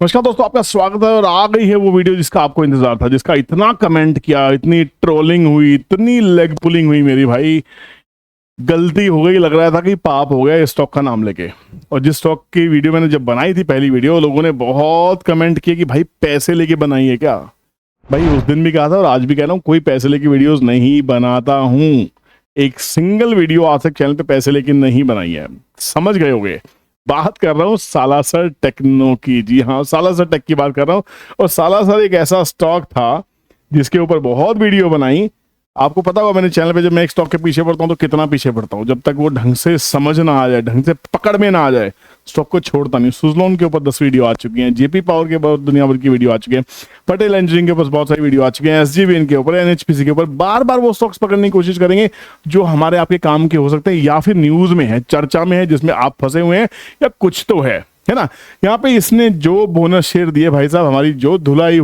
नमस्कार दोस्तों, आपका स्वागत है। और आ गई है वो वीडियो जिसका आपको इंतजार था, जिसका इतना कमेंट किया, इतनी ट्रोलिंग हुई, इतनी लेग पुलिंग हुई। मेरी भाई गलती हो गई, लग रहा था कि पाप हो गया इस स्टॉक का नाम लेके। और जिस स्टॉक की वीडियो मैंने जब बनाई थी, पहली वीडियो, लोगों ने बहुत कमेंट किए कि भाई पैसे लेके बनाई है क्या। भाई उस दिन भी कहा था और आज भी कह रहा हूँ, कोई पैसे लेके वीडियोस नहीं बनाता हूँ। एक सिंगल वीडियो आज तक चैनल पे पैसे लेके नहीं बनाई है, समझ गए होगे। बात कर रहा हूँ सालासर टेक्नो की। जी हाँ, सालासर टेक की बात कर रहा हूँ। और सालासर एक ऐसा स्टॉक था जिसके ऊपर बहुत वीडियो बनाई। आपको पता होगा, मैंने चैनल पे जब मैं एक स्टॉक के पीछे पड़ता हूँ तो कितना पीछे पड़ता हूँ। जब तक वो ढंग से समझ ना आ जाए, ढंग से पकड़ में ना आ जाए, स्टॉक को छोड़ता नहीं। सुजलॉन के ऊपर 10 वीडियो आ चुकी हैं, जेपी पावर के ऊपर दुनिया भर की वीडियो आ चुकी है, पटेल इंजीनियरिंग के ऊपर बहुत सारी वीडियो आ चुकी हैं, एसजीवीएन के ऊपर, एनएचपीसी के ऊपर। बार बार वो स्टॉक्स पकड़ने की कोशिश करेंगे जो हमारे आपके काम के हो सकते हैं, या फिर न्यूज में है, चर्चा में है, जिसमें आप फंसे हुए हैं, या कुछ तो है ना। यहाँ पे इसने जो बोनस शेयर दिए भाई साहब, हमारी जो धुलाई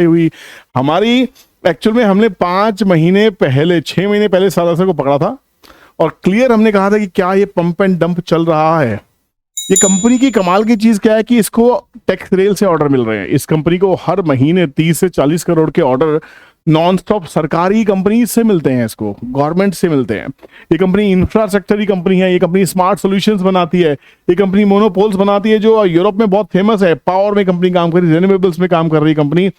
हुई हमारी। एक्चुअल में हमने 5 महीने पहले, 6 महीने पहले सालासर को पकड़ा था और क्लियर हमने कहा था कि क्या ये पंप एंड डंप चल रहा है। ये कंपनी की कमाल की चीज क्या है कि इसको टैक्स रेल से ऑर्डर मिल रहे हैं। इस कंपनी को हर महीने 30 से 40 करोड़ के ऑर्डर नॉन स्टॉप सरकारी कंपनी से मिलते हैं, इसको गवर्नमेंट से मिलते हैं। ये कंपनी इंफ्रास्ट्रक्चर की कंपनी है, ये कंपनी स्मार्ट सॉल्यूशंस बनाती है, ये कंपनी मोनोपोल्स बनाती है जो यूरोप में बहुत फेमस है। पावर में कंपनी काम कर रही है, रिन्यूएबल्स में काम कर रही है कंपनी।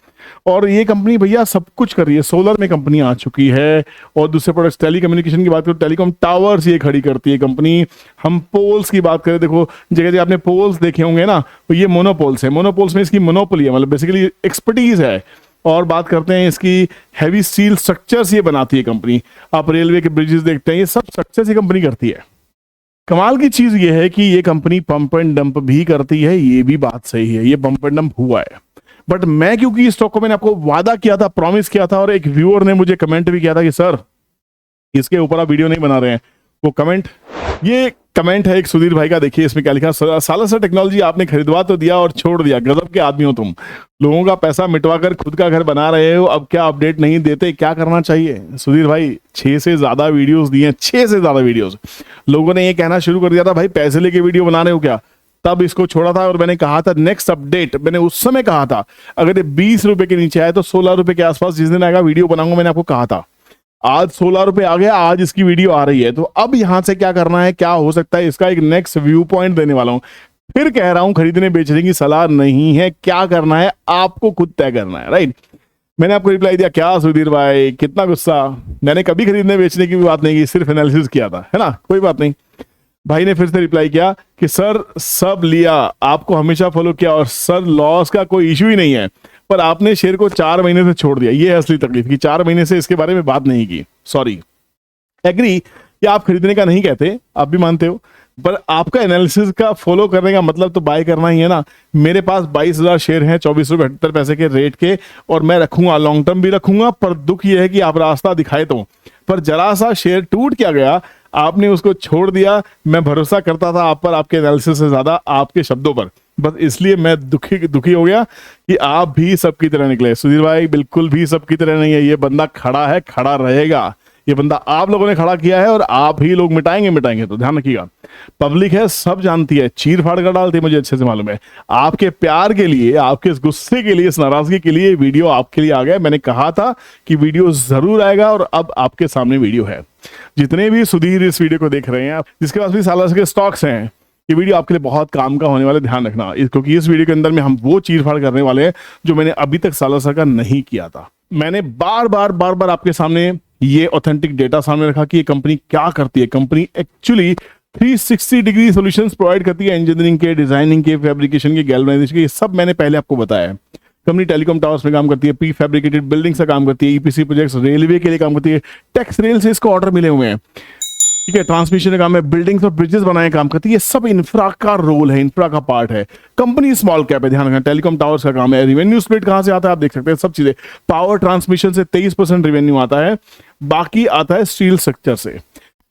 और ये कंपनी भैया सब कुछ कर रही है। सोलर में कंपनी आ चुकी है। और दूसरे प्रोडक्ट्स, टेली कम्युनिकेशन की बात करो, टेलीकॉम टावर्स ये खड़ी करती है कंपनी। हम पोल्स की बात करें, देखो जगह जगह आपने पोल्स देखे होंगे ना, तो ये मोनोपोल्स है। मोनोपोल्स में इसकी मोनोपोली है, मतलब बेसिकली एक्सपर्टीज है। और बात करते हैं इसकी हैवी स्टील स्ट्रक्चर्स ये बनाती है कंपनी। आप रेलवे के ब्रिजेस देखते हैं, ये सब स्ट्रक्चर्स ये कंपनी करती है। कमाल की चीज ये है कि ये कंपनी पंप एंड डंप भी करती है। ये भी बात सही है, ये पंप एंड डंप हुआ है। बट मैं, क्योंकि इस स्टॉक को मैंने आपको वादा किया था, प्रॉमिस किया था, और एक व्यूअर ने मुझे कमेंट भी किया था कि सर इसके ऊपर आप वीडियो नहीं बना रहे हैं। वो कमेंट, ये कमेंट है एक सुधीर भाई का। देखिए इसमें क्या लिखा, सालासर टेक्नोलॉजी आपने खरीदवा तो दिया और छोड़ दिया, गजब के आदमी हो तुम। लोगों का पैसा मिटवा कर खुद का घर बना रहे हो, अब क्या अपडेट नहीं देते, क्या करना चाहिए। सुधीर भाई 6 से ज्यादा वीडियोस दिए, 6 से ज्यादा वीडियोस। लोगों ने ये कहना शुरू कर दिया था भाई पैसे लेके वीडियो बना रहे हो क्या। तब इसको छोड़ा था और मैंने कहा था नेक्स्ट अपडेट, मैंने उस समय कहा था अगर ये 20 रुपए के नीचे आए तो 16 रुपए के आसपास जिस दिन आएगा वीडियो बनाऊंगा, मैंने आपको कहा था। आज 16 रुपए आ गया, आज इसकी वीडियो आ रही है। तो अब यहां से क्या करना है, क्या हो सकता है, इसका एक नेक्स्ट व्यू पॉइंट देने वाला हूं। फिर कह रहा हूं, खरीदने बेचने की सलाह नहीं है, क्या करना है आपको खुद तय करना है, राइट। मैंने आपको रिप्लाई दिया, क्या सुधीर भाई कितना गुस्सा। मैंने कभी खरीदने बेचने की भी बात नहीं की, सिर्फ एनालिसिस किया था, है ना, कोई बात नहीं। भाई ने फिर से रिप्लाई किया कि सर सब लिया, आपको हमेशा फॉलो किया, और सर लॉस का कोई इशू ही नहीं है, पर आपने शेयर को 4 महीने से छोड़ दिया। ये है असली तकलीफ कि 4 महीने से इसके बारे में बात नहीं की। सॉरी, एग्री कि आप खरीदने का नहीं कहते, आप भी मानते हो, पर आपका एनालिसिस का फॉलो करने का मतलब तो बाय करना ही है ना। मेरे पास 22,000 शेयर हैं 24 रुपए 78 पैसे के रेट के, और मैं रखूंगा, लॉन्ग टर्म भी रखूंगा। पर दुख यह है कि आप रास्ता दिखाए तो, पर जरा सा शेयर टूट क्या गया, आपने उसको छोड़ दिया। मैं भरोसा करता था आप पर, आपके एनालिसिस से ज्यादा आपके शब्दों पर, बस इसलिए मैं दुखी हो गया कि आप भी सबकी तरह निकले। सुधीर भाई बिल्कुल भी सबकी तरह नहीं है। ये बंदा खड़ा है, खड़ा रहेगा। ये बंदा आप लोगों ने खड़ा किया है और आप ही लोग मिटाएंगे, तो ध्यान रखिएगा। पब्लिक है, सब जानती है, चीर फाड़ कर डालती है, मुझे अच्छे से मालूम है। आपके प्यार के लिए, आपके इस गुस्से के लिए, इस नाराजगी के लिए वीडियो आपके लिए आ गया। मैंने कहा था कि वीडियो जरूर आएगा, और अब आपके सामने वीडियो है। जितने भी सुधीर इस वीडियो को देख रहे हैं, आप जिसके पास भी सालासर के स्टॉक्स हैं, ये वीडियो आपके लिए बहुत काम का होने वाला, ध्यान रखना। क्योंकि इस वीडियो के अंदर में हम वो चीरफाड़ करने वाले हैं जो मैंने अभी तक सालासर का नहीं किया था। मैंने बार बार आपके सामने ये ऑथेंटिक डेटा सामने रखा कि ये कंपनी क्या करती है। Company actually 360 degree solutions provide करती है, इंजीनियरिंग के, डिजाइनिंग के, फैब्रिकेशन के, गैल्वेनाइजेशन के, ये सब मैंने पहले आपको बताया है। कंपनी टेलीकॉम टावर्स में काम करती है, प्री फैब्रिकेटेड बिल्डिंग से काम करती है, ईपीसी प्रोजेक्ट्स, रेलवे के लिए काम करती है, टैक्स रेल से इसको ऑर्डर मिले हुए हैं, ठीक है, ट्रांसमिशन का काम है, बिल्डिंग्स और ब्रिजेस बनाने काम करती है। ये सब इंफ्रा का रोल है, इंफ्रा का पार्ट है। कंपनी स्मॉल कैप है, ध्यान रखना। टेलीकॉम टावर्स का काम है। रिवेन्यू स्प्लिट कहां से आता है आप देख सकते हैं, सब चीजें। पावर ट्रांसमिशन से 23% रिवेन्यू आता है, बाकी आता है स्टील स्ट्रक्चर से।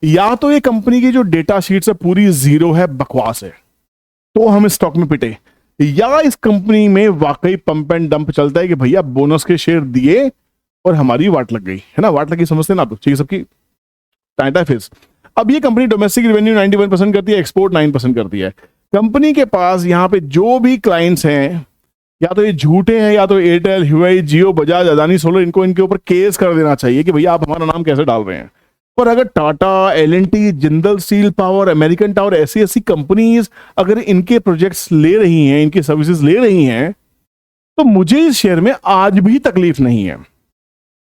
या तो ये कंपनी की जो डेटा शीट है पूरी जीरो है, बकवास है, तो हम इस स्टॉक में पिटे, या इस कंपनी में वाकई पंप एंड डंप चलता है कि भैया बोनस के शेयर दिए और हमारी वाट लग गई, है ना। वाट लगी समझते हैं ना आप, ठीक है, सबकी टाटा फेस। अब ये कंपनी डोमेस्टिक रेवेन्यू 91% करती है, एक्सपोर्ट 9% करती है। कंपनी के पास यहाँ पे जो भी क्लाइंट्स हैं या तो ये झूठे हैं, या तो एयरटेल, ह्यूआई, जियो, बजाज, अदानी, सोलर, इनको इनके ऊपर केस कर देना चाहिए कि भैया आप हमारा नाम कैसे डाल रहे हैं। पर अगर Tata, L&T, Jindal steel power, American tower, ऐसी ऐसी कंपनीज अगर इनके प्रोजेक्ट्स ले रही हैं, इनकी सर्विसेज ले रही हैं, तो मुझे इस शेयर में आज भी तकलीफ नहीं है।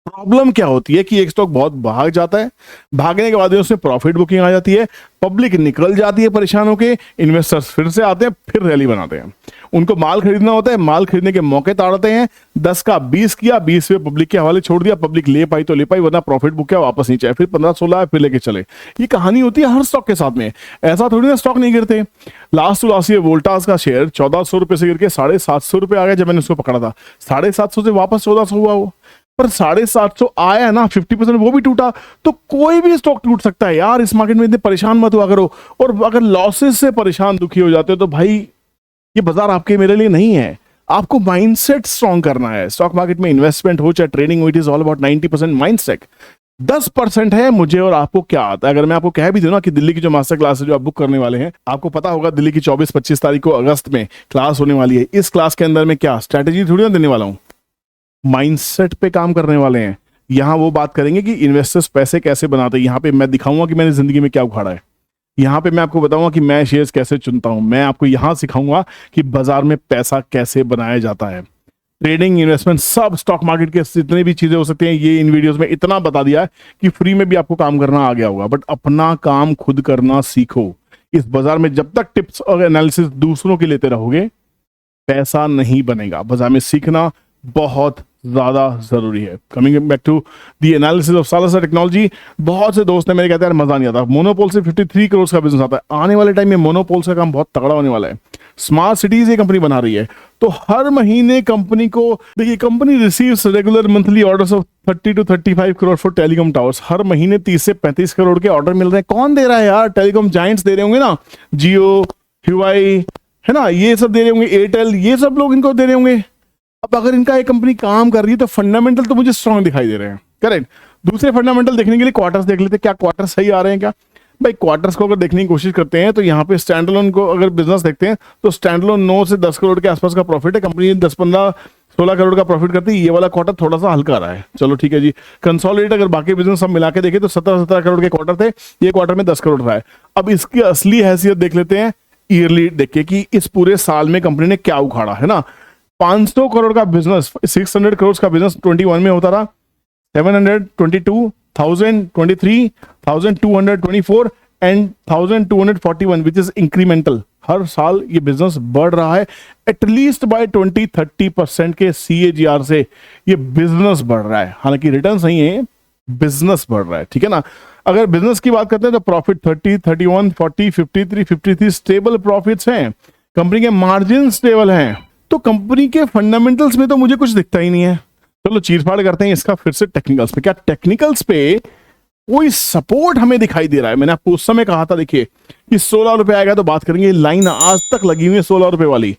प्रॉब्लम क्या होती है कि एक स्टॉक बहुत भाग जाता है, भागने के बाद उसमें प्रॉफिट बुकिंग आ जाती है, पब्लिक निकल जाती है परेशान होकर, इन्वेस्टर्स फिर से आते हैं, फिर रैली बनाते हैं। उनको माल खरीदना होता है, माल खरीदने के मौके ताड़ते हैं, 10 का 20 किया, 20 पे पब्लिक के हवाले छोड़ दिया, पब्लिक ले पाई तो ले पाई, वरना प्रॉफिट बुक किया, वापस नीचे आए, फिर 15-16 आए, फिर लेके चले। ये कहानी होती है हर स्टॉक के साथ में। ऐसा थोड़ी ना स्टॉक नहीं गिरते। लास्ट टू लास्ट ये वोल्टास का शेयर 1400 रुपए से गिर के 750 रुपए आ गया जब मैंने उसको पकड़ा था। 750 से वापस 1400 हुआ वो, पर 750 आया ना, 50% वो भी टूटा। तो कोई भी स्टॉक टूट सकता है यार, इस मार्केट में इतने परेशान मत हुआ करो। और अगर लॉसेस से परेशान दुखी हो जाते हो तो भाई ये बाजार आपके मेरे लिए नहीं है। आपको माइंडसेट स्ट्रॉन्ग करना है। स्टॉक मार्केट में इन्वेस्टमेंट हो चाहे ट्रेडिंग हो, it is all about 90% mindset. 10% है मुझे और आपको क्या आता है। अगर मैं आपको कह भी दूं ना कि दिल्ली की जो मास्टर क्लास है जो आप बुक करने वाले हैं, आपको पता होगा दिल्ली की 24-25 तारीख को अगस्त में क्लास होने वाली है। इस क्लास के अंदर में क्या स्ट्रैटेजी थोड़ी ना देने वाला हूं, माइंडसेट पे काम करने वाले हैं। यहां वो बात करेंगे कि इन्वेस्टर्स पैसे कैसे बनाते हैं। यहां पे मैं दिखाऊंगा कि मैंने जिंदगी में क्या उखाड़ा है। यहां पे मैं आपको बताऊंगा कि मैं शेयर्स कैसे चुनता हूं। मैं आपको यहां सिखाऊंगा कि बाजार में पैसा कैसे बनाया जाता है। ट्रेडिंग, इन्वेस्टमेंट, सब स्टॉक मार्केट के जितने भी चीजें हो सकती हैं, ये इन वीडियोस में इतना बता दिया है कि फ्री में भी आपको काम करना आ गया होगा। बट अपना काम खुद करना सीखो। इस बाजार में जब तक टिप्स और एनालिसिस दूसरों के लेते रहोगे, पैसा नहीं बनेगा। बाजार में सीखना बहुत ज्यादा जरूरी है। Coming back to the analysis of Salasar technology, बहुत से दोस्त ने मेरे कहते हैं मजा नहीं आता, मोनोपोल से 53 करोड़ का बिजनेस आता है। आने वाले टाइम में मोनोपोल का काम बहुत तगड़ा होने वाला है। स्मार्ट सिटीज ये कंपनी बना रही है, तो हर महीने कंपनी को देखिए, company receives regular monthly orders of 30 to 35 crore for telecom towers. हर महीने 30 से 35 करोड़ के ऑर्डर मिल रहे हैं। कौन दे रहा है यार? टेलीकॉम जाइंट्स दे रहे होंगे ना, जियो, ह्यूआई, है ना, ये सब दे रहे होंगे, एयरटेल, ये सब लोग इनको दे रहे होंगे। अब अगर इनका एक कंपनी काम कर रही है तो फंडामेंटल तो मुझे स्ट्रांग दिखाई दे रहे हैं। करेक्ट। दूसरे फंडामेंटल देखने के लिए क्वार्टर्स देख लेते हैं, क्या क्वार्टर्स सही आ रहे हैं क्या। भाई क्वार्टर्स को अगर देखने की कोशिश करते हैं तो यहाँ पे स्टैंडअलोन को अगर बिजनेस देखते हैं तो स्टैंडअलोन 9 से 10 करोड़ के आसपास का प्रॉफिट है। कंपनी 10, 15, 16 करोड़ का प्रॉफिट करती है। ये वाला क्वार्टर थोड़ा सा हल्का रहा है, चलो ठीक है जी। कंसोलिडेट अगर बाकी बिजनेस सब मिला के देखें तो 17 करोड़ के क्वार्टर थे, ये क्वार्टर में 10 करोड़ रहा है। अब इसकी असली हैसियत देख लेते हैं ईयरली देख के कि इस पूरे साल में कंपनी ने क्या उखाड़ा है ना। 500 करोड़ का बिजनेस, 600 करोड़ का बिजनेस 21 में होता रहा, 722, 1023, 1224 एंड 1241 विच इज इंक्रीमेंटल। हर साल ये बिजनेस बढ़ रहा है, एटलीस्ट बाय 20-30% के CAGR से ये बिजनेस बढ़ रहा है। हालांकि रिटर्न नहीं है, बिजनेस बढ़ रहा है, ठीक है ना। अगर बिजनेस की बात करते हैं तो प्रॉफिट 30, 31, 40, 53 स्टेबल प्रॉफिट्स हैं। कंपनी के मार्जिन स्टेबल हैं। तो कंपनी के फंडामेंटल्स में तो मुझे कुछ दिखता ही नहीं है। चलो चीरफाड़ करते हैं इसका फिर से टेक्निकल्स पे। क्या टेक्निकल्स पे कोई सपोर्ट हमें दिखाई दे रहा है? मैंने आपको उस समय कहा था, देखिए कि 16 रुपए आएगा तो बात करेंगे। लाइन आज तक लगी हुई है 16 रुपए वाली।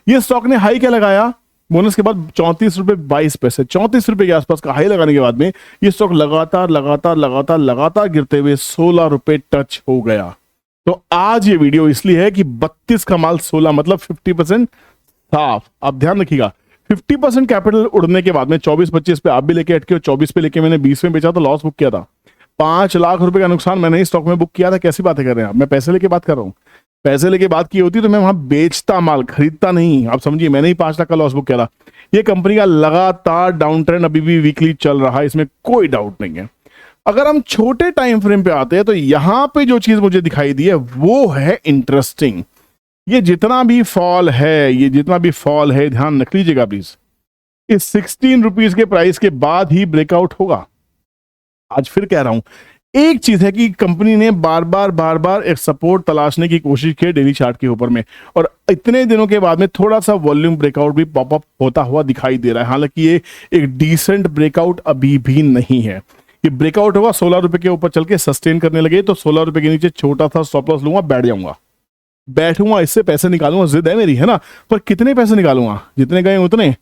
ये स्टॉक ने हाई क्या लगाया बोनस के बाद? 34 रुपए 22 पैसे, 34 रुपए के आसपास का हाई लगाने के बाद में ये स्टॉक लगातार गिरते हुए 16 रुपए टच हो गया। तो आज ये वीडियो इसलिए है कि 32 का माल 16, मतलब 50% साफ। आप ध्यान रखिएगा, 50% कैपिटल उड़ने के बाद में 24-25 पे आप भी लेके अटके हो, 24 पे लेके मैंने 20 में बेचा तो लॉस बुक किया था। 5 लाख रुपए का नुकसान मैंने इस स्टॉक में बुक किया था। कैसी बातें कर रहे हैं आप? मैं पैसे लेके बात कर रहा हूँ। पैसे लेके बात की होती तो मैं वहां बेचता माल, खरीदता नहीं। आप समझिए, मैंने ही 5 लाख का लॉस बुक किया था। ये कंपनी का लगातार डाउन ट्रेंड अभी भी वीकली चल रहा है, इसमें कोई डाउट नहीं है। अगर हम छोटे टाइम फ्रेम पे आते हैं तो यहां पे जो चीज मुझे दिखाई दी है वो है इंटरेस्टिंग। ये जितना भी फॉल है, ध्यान रख लीजिएगा प्लीज, इस 16 रुपीज के प्राइस के बाद ही ब्रेकआउट होगा। आज फिर कह रहा हूं, एक चीज है कि कंपनी ने बार बार एक सपोर्ट तलाशने की कोशिश की डेली चार्ट के ऊपर में, और इतने दिनों के बाद में थोड़ा सा वॉल्यूम ब्रेकआउट भी पॉपअप होता हुआ दिखाई दे रहा है। हालांकि ये एक डिसेंट ब्रेकआउट अभी भी नहीं है। ये ब्रेकआउट होगा 16 रुपए के ऊपर चल के सस्टेन करने लगे तो 16 रुपए के नीचे छोटा सा स्टॉप लॉस लूंगा, बैठ जाऊंगा, बैठूंगा, इससे पैसे निकालूंगा। जिद है मेरी, है ना। पर कितने पैसे निकालूंगा? जितने गए उतने।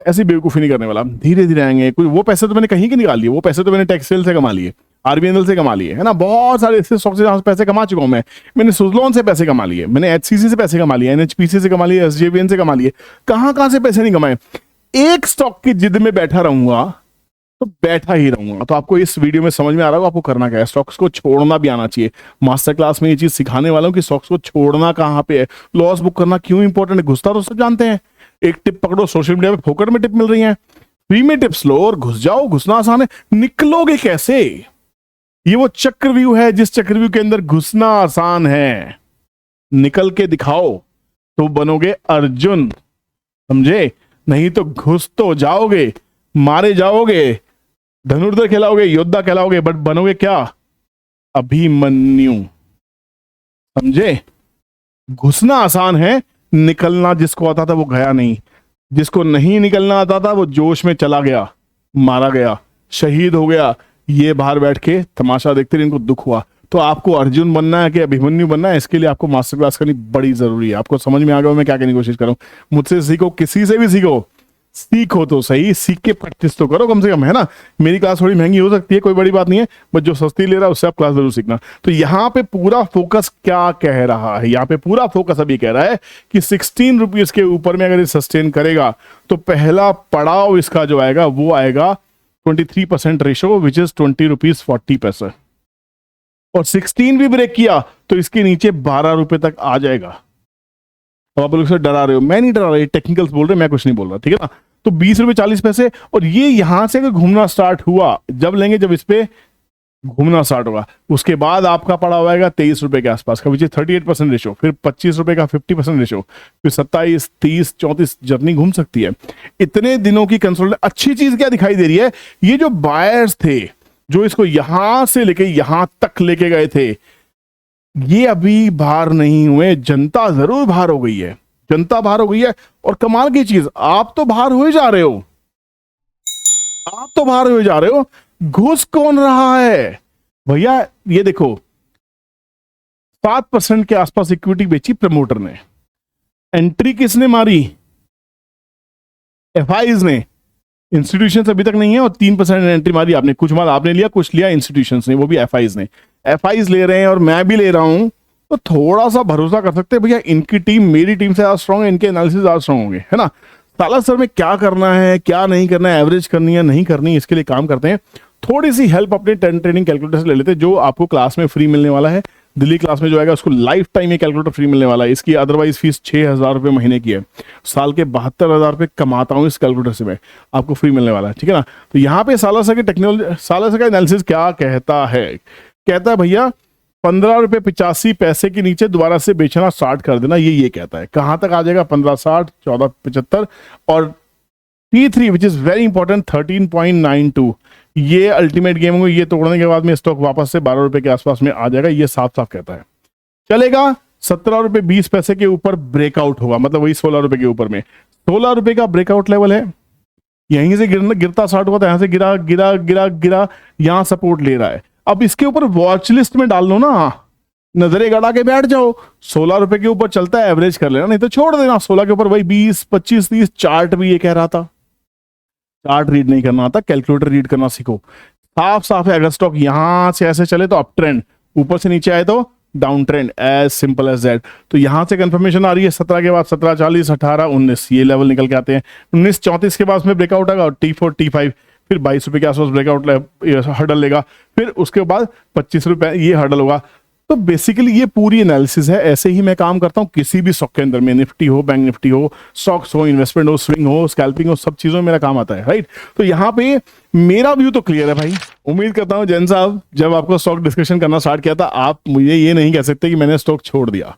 ऐसी बेवकूफी नहीं करने वाला, धीरे धीरे आएंगे। कोई वो पैसे तो मैंने कहीं के निकाल लिए, वो पैसे तो मैंने टैक्स सेल से कमा लिए। आरबीएनएल से कमा लिए, है ना, बहुत सारे ऐसे स्टॉक से जहां से पैसे कमा चुका हूं मैं। मैंने सुजलॉन से पैसे कमा लिए, मैंने एचसीसी से पैसे कमा लिए, एनएचपीसी से कमा लिए, एसजेवीएन से कमा लिए, कहां से पैसे नहीं कमाए। एक स्टॉक की जिद में बैठा रहूंगा तो बैठा ही रहूंगा। तो आपको इस वीडियो में समझ में आ रहा होगा आपको करना क्या है। स्टॉक्स को छोड़ना भी आना चाहिए। मास्टर क्लास में ये चीज सिखाने वाला हूं कि स्टॉक्स को छोड़ना कहां पे है, लॉस बुक करना क्यों इंपॉर्टेंट है, घुसता तो सब जानते हैं। एक टिप पकड़ो, सोशल मीडिया पे फोकट में टिप मिल रही है, फ्री में टिप्स लो और घुस जाओ। घुसना आसान है, निकलोगे कैसे? ये वो चक्रव्यूह है जिस चक्रव्यूह के अंदर घुसना आसान है, निकल के दिखाओ तो बनोगे अर्जुन, समझे? नहीं तो घुस तो जाओगे, मारे जाओगे, धनुर्धर कहलाओगे, योद्धा कहलाओगे, बट बनोगे क्या? अभिमन्यु, समझे? घुसना आसान है, निकलना जिसको आता था वो गया नहीं, जिसको नहीं निकलना आता था वो जोश में चला गया, मारा गया, शहीद हो गया। ये बाहर बैठ के तमाशा देखते रहे, इनको दुख हुआ। तो आपको अर्जुन बनना है कि अभिमन्यु बनना है, इसके लिए आपको मास्टर क्लास करनी बड़ी जरूरी है। आपको समझ में आ गया मैं क्या कहने की कोशिश कर रहा हूं? मुझसे सीखो, किसी से भी सीखो, सीखो तो सही, सीख के प्रैक्टिस तो करो कम से कम, है ना। मेरी क्लास थोड़ी महंगी हो सकती है, कोई बड़ी बात नहीं है, बट जो सस्ती ले रहा है उससे आप क्लास जरूर सीखना। तो यहाँ पे पूरा फोकस क्या कह रहा है, यहाँ पे पूरा फोकस अभी कह रहा है कि 16 रुपीज के ऊपर में अगर ये सस्टेन करेगा तो पहला पड़ाव इसका जो आएगा वो आएगा 23% रेशो, विच इज 20 रुपीज 40 पैसे। और 16 भी ब्रेक किया तो इसके नीचे 12 रुपए तक आ जाएगा। तो आप लोग से डरा रहे हो, मैं नहीं डरा रहा, ये टेक्निकल्स बोल रहे, मैं कुछ नहीं बोल रहा, ठीक है ना। तो 20 रुपए 40 पैसे, और ये यहां से अगर घूमना स्टार्ट हुआ, जब लेंगे जब इस पे घूमना स्टार्ट होगा, उसके बाद आपका पड़ा हुआ 23 रुपए के आसपास का, विच इज 38% रेशो, फिर 25 रुपए का 50% रेशो, फिर 27, 30, 34 जर्नी घूम सकती है। इतने दिनों की कंसोलिडेशन। अच्छी चीज क्या दिखाई दे रही है, ये जो बायर्स थे जो इसको यहां से लेके यहां तक लेके गए थे, ये अभी बाहर नहीं हुए, जनता जरूर बाहर हो गई है, जनता बाहर हो गई है। और कमाल की चीज, आप तो बाहर हुए जा रहे हो, आप तो बाहर हुए जा रहे हो, घुस कौन रहा है भैया? ये देखो 7% के आसपास इक्विटी बेची प्रमोटर ने, एंट्री किसने मारी? एफआईज ने, इंस्टीट्यूशन अभी तक नहीं है, और 3% एंट्री मारी आपने, कुछ माल आपने लिया, कुछ लिया इंस्टीट्यूशन ने, वो भी एफआईज ने। एफआईज ले रहे हैं और मैं भी ले रहा हूं, तो थोड़ा सा भरोसा कर सकते हैं भैया इनकी टीम मेरी टीम से ज्यादा स्ट्रांग है, इनके एनालिसिस ज्यादा स्ट्रांग होंगे, है ना। साला सर में क्या करना है क्या नहीं करना है, एवरेज करनी है नहीं करनी, इसके लिए काम करते हैं। थोड़ी सी हेल्प अपने ट्रेडिंग कैलकुलेटर से ले लेते हैं, जो आपको क्लास में फ्री मिलने वाला है। दिल्ली क्लास में जो आएगा उसको लाइफ टाइम ये कैलकुलेटर फ्री मिलने वाला है। इसकी अदरवाइज फीस 6,000 रुपये महीने की है, साल के 72,000 रुपये कमाता हूँ इस कैलकुलेटर से मैं, आपको फ्री मिलने वाला है, ठीक है ना। तो यहाँ पे साला सर के टेक्नोलॉजी, साला सर का एनालिसिस क्या कहता है? कहता है भैया 15 रुपये 85 पैसे के नीचे दोबारा से बेचना स्टार्ट कर देना, ये कहता है। कहां तक आ जाएगा? 1560, 1475 और T3 which is very important 13.92। ये अल्टीमेट गेम होगी, ये तोड़ने के बाद में स्टॉक वापस से 12 रुपए के आसपास में आ जाएगा, ये साफ साफ कहता है। चलेगा 17 रुपए 20 पैसे के ऊपर ब्रेकआउट होगा, मतलब वही 16 रुपए के ऊपर में 16 रुपए का ब्रेकआउट लेवल है। यहीं से गिरता स्टार्ट हुआ था, यहां से गिरा गिरा गिरा गिरा, यहां सपोर्ट ले रहा है। अब इसके ऊपर वॉच लिस्ट में डाल लो ना, नजरें गड़ा के बैठ जाओ। 16 रुपए के ऊपर चलता है, एवरेज कर लेना, नहीं तो छोड़ देना। 16 के ऊपर वही 20, 25, 30। चार्ट भी ये कह रहा था, चार्ट रीड नहीं करना आता, कैलकुलेटर रीड करना सीखो। साफ साफ है, अगर स्टॉक यहां से ऐसे चले तो अप ट्रेंड, ऊपर से नीचे आए तो down trend, as simple as that. तो यहां से कंफर्मेशन आ रही है 17 के बाद 1740, 18, 19 ये लेवल निकल के आते हैं। 1934 के बाद में ब्रेकआउट आएगा, और T4, T5 फिर 22 रुपए के आसपास ब्रेकआउट हर्डल लेगा, फिर उसके बाद 25 रुपए ये हर्डल होगा। तो बेसिकली ये पूरी एनालिसिस है, ऐसे ही मैं काम करता हूं किसी भी स्टॉक के अंदर में, निफ्टी हो, बैंक निफ्टी हो, स्टॉक्स हो, इन्वेस्टमेंट हो, स्विंग हो, स्कैल्पिंग हो, सब चीजों में मेरा काम आता है, राइट। तो यहाँ पे मेरा व्यू तो क्लियर है भाई। उम्मीद करता हूं जैन साहब, जब आपको स्टॉक डिस्कशन करना स्टार्ट किया था, आप मुझे ये नहीं कह सकते कि मैंने स्टॉक छोड़ दिया।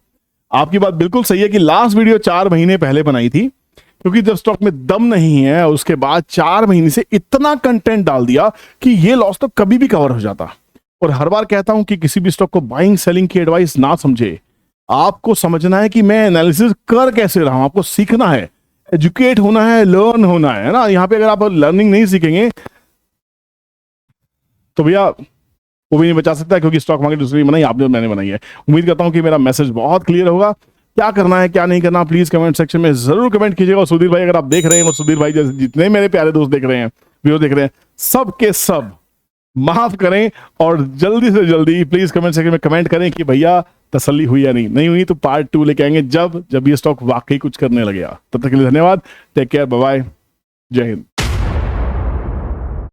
आपकी बात बिल्कुल सही है कि लास्ट वीडियो 4 महीने पहले बनाई थी, क्योंकि जब स्टॉक में दम नहीं है, उसके बाद 4 महीने से इतना कंटेंट डाल दिया कि ये लॉस तो कभी भी कवर हो जाता। और हर बार कहता हूं कि किसी भी स्टॉक को बाइंग सेलिंग की एडवाइस ना समझे, आपको समझना है कि मैं एनालिसिस कर कैसे रहा हूं, आपको सीखना है, एजुकेट होना है, लर्न होना है ना। यहां पे अगर आप लर्निंग नहीं सीखेंगे तो भैया वो भी नहीं बचा सकता, क्योंकि स्टॉक मार्केट दूसरी बनाई आपने और मैंने बनाई है। उम्मीद करता हूं कि मेरा मैसेज बहुत क्लियर होगा। क्या करना है क्या नहीं करना, प्लीज कमेंट सेक्शन में जरूर कमेंट कीजिएगा। और सुधीर भाई अगर आप देख रहे हैं, और सुधीर भाई जैसे जितने मेरे प्यारे दोस्त देख रहे हैं, वीडियो देख रहे हैं, सब के सब माफ करें और जल्दी से जल्दी प्लीज कमेंट सेक्शन में कमेंट करें कि भैया तसल्ली हुई या नहीं हुई तो पार्ट 2 लेके आएंगे जब ये स्टॉक वाकई कुछ करने लगेगा। तब तक के लिए धन्यवाद, टेक केयर, बाय बाय, जय हिंद।